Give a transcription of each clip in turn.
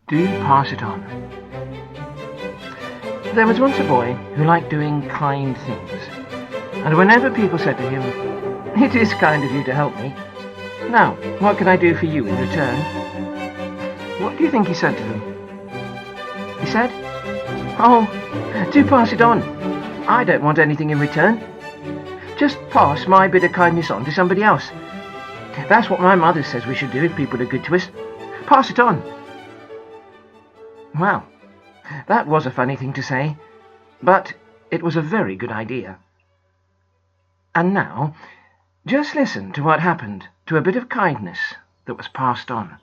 Do pass it on. There was once a boy who liked doing kind things, and whenever people said to him, "It is kind of you to help me. Now, what can I do for you in return?" What do you think he said to them? He said, "Oh, do pass it on. I don't want anything in return. Just pass my bit of kindness on to somebody else. That's what my mother says we should do if people are good to us. Pass it on." Well, that was a funny thing to say, but it was a very good idea. And now, just listen to what happened to a bit of kindness that was passed on.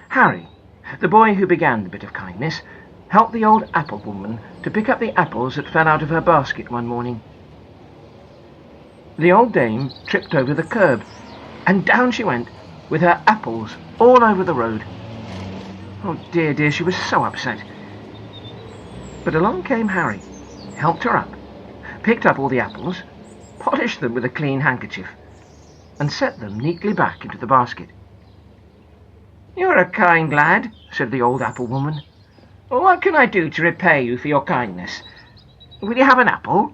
Harry, the boy who began the bit of kindness, helped the old apple woman to pick up the apples that fell out of her basket one morning. The old dame tripped over the curb, and down she went, with her apples all over the road. Oh dear, dear, she was so upset. But along came Harry, helped her up, picked up all the apples, polished them with a clean handkerchief, and set them neatly back into the basket. "You're a kind lad," said the old apple woman. "What can I do to repay you for your kindness? Will you have an apple?"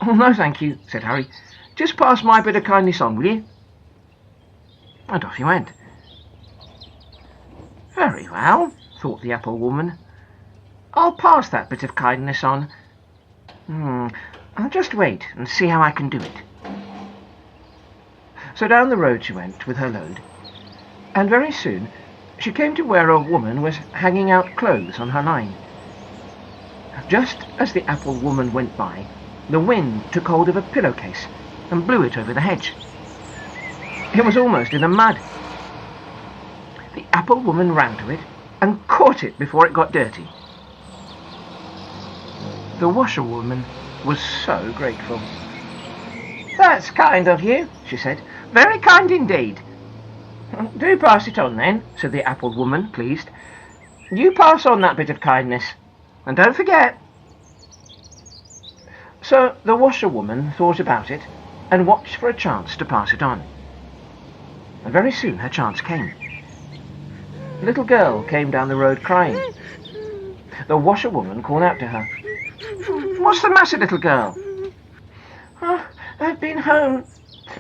"Oh, no, thank you," said Harry. "Just pass my bit of kindness on, will you?" And off he went. "Very well," thought the apple woman. "I'll pass that bit of kindness on. I'll just wait and see how I can do it." So down the road she went with her load, and very soon she came to where a woman was hanging out clothes on her line. Just as the apple woman went by, the wind took hold of a pillowcase and blew it over the hedge. It was almost in the mud. The apple woman ran to it and caught it before it got dirty. The washerwoman was so grateful. "That's kind of you," she said. "Very kind indeed." "Do pass it on then," said the apple woman, pleased. "You pass on that bit of kindness, and don't forget." So the washerwoman thought about it and watched for a chance to pass it on. And very soon her chance came. A little girl came down the road crying. The washerwoman called out to her, "What's the matter, little girl?" "Oh, I've been home,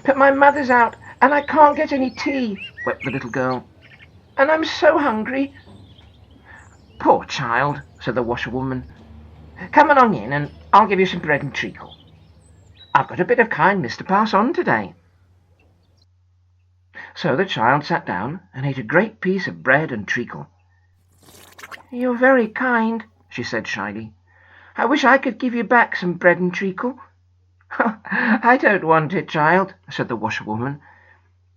but my mother's out and I can't get any tea," wept the little girl. "And I'm so hungry." "Poor child," said the washerwoman. "Come along in and I'll give you some bread and treacle. I've got a bit of kindness to pass on today." So the child sat down and ate a great piece of bread and treacle. "You're very kind," she said shyly. "I wish I could give you back some bread and treacle." "I don't want it, child," said the washerwoman.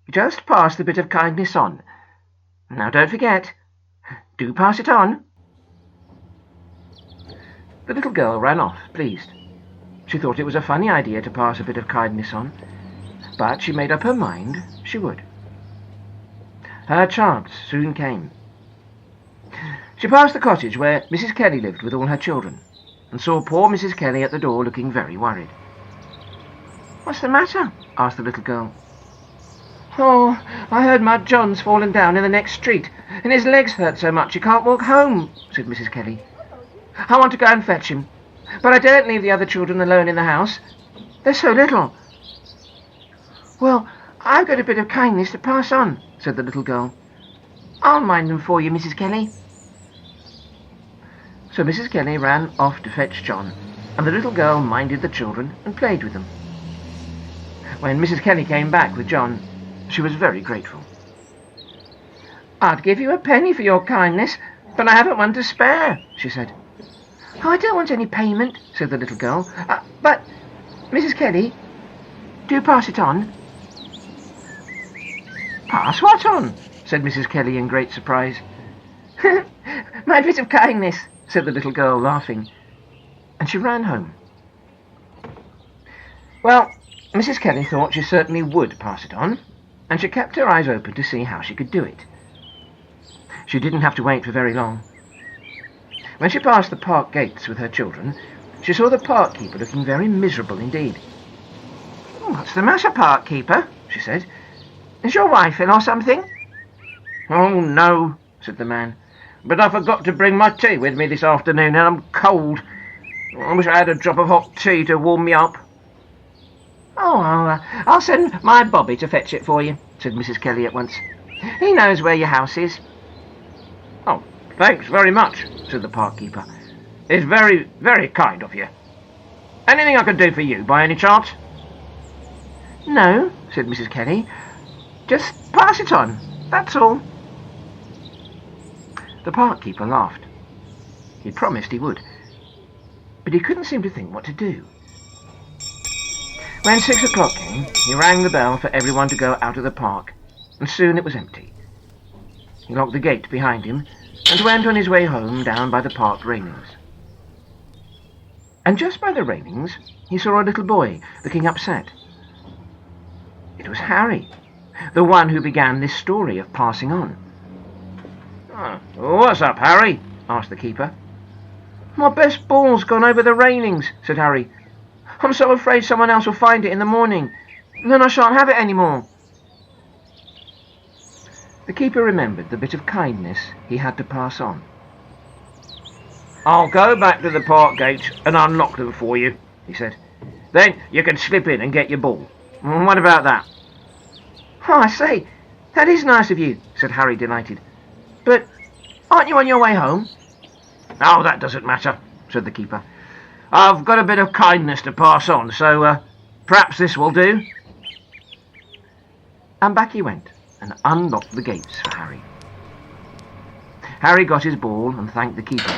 "Just pass the bit of kindness on. Now don't forget, do pass it on." The little girl ran off, pleased. She thought it was a funny idea to pass a bit of kindness on, but she made up her mind she would. Her chance soon came. She passed the cottage where Mrs. Kelly lived with all her children, and saw poor Mrs. Kelly at the door looking very worried. "What's the matter?" asked the little girl. "Oh, I heard Mud John's fallen down in the next street, and his legs hurt so much he can't walk home," said Mrs. Kelly. "I want to go and fetch him, but I daren't leave the other children alone in the house. They're so little." "Well, I've got a bit of kindness to pass on," said the little girl. "I'll mind them for you, Mrs. Kelly." So Mrs. Kelly ran off to fetch John, and the little girl minded the children and played with them. When Mrs. Kelly came back with John, she was very grateful. "I'd give you a penny for your kindness, but I haven't one to spare," she said. "Oh, I don't want any payment," said the little girl. "But, Mrs. Kelly, do pass it on." "Pass what on?" said Mrs. Kelly in great surprise. "My bit of kindness," said the little girl, laughing, and she ran home. Well, Mrs. Kelly thought she certainly would pass it on, and she kept her eyes open to see how she could do it. She didn't have to wait for very long. When she passed the park gates with her children, she saw the park keeper looking very miserable indeed. "What's the matter, park keeper?" she said. "Is your wife ill or something?" "Oh, no," said the man. "But I forgot to bring my tea with me this afternoon, and I'm cold. I wish I had a drop of hot tea to warm me up." "Oh, I'll send my Bobby to fetch it for you," said Mrs. Kelly at once. "He knows where your house is." "Oh, thanks very much," said the park keeper. "It's very, very kind of you. Anything I can do for you, by any chance?" "No," said Mrs. Kelly. "Just pass it on, that's all." The park keeper laughed. He'd promised he would, but he couldn't seem to think what to do. When 6 o'clock came, he rang the bell for everyone to go out of the park, and soon it was empty. He locked the gate behind him and went on his way home down by the park railings. And just by the railings, he saw a little boy looking upset. It was Harry, the one who began this story of passing on. "What's up, Harry?" asked the keeper. "My best ball's gone over the railings," said Harry. "I'm so afraid someone else will find it in the morning, and then I shan't have it any more." The keeper remembered the bit of kindness he had to pass on. "I'll go back to the park gates and unlock them for you," he said. "Then you can slip in and get your ball. What about that?" "Oh, I say, that is nice of you," said Harry, delighted. "But aren't you on your way home?" "Oh, that doesn't matter," said the keeper. "I've got a bit of kindness to pass on, so perhaps this will do." And back he went and unlocked the gates for Harry. Harry got his ball and thanked the keeper.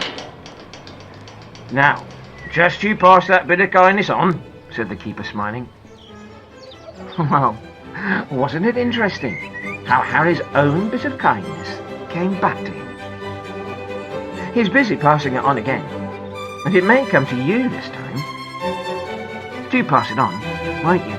"Now, just you pass that bit of kindness on," said the keeper, smiling. Well, wasn't it interesting how Harry's own bit of kindness came back to him? He's busy passing it on again, and it may come to you this time. Do pass it on, won't you?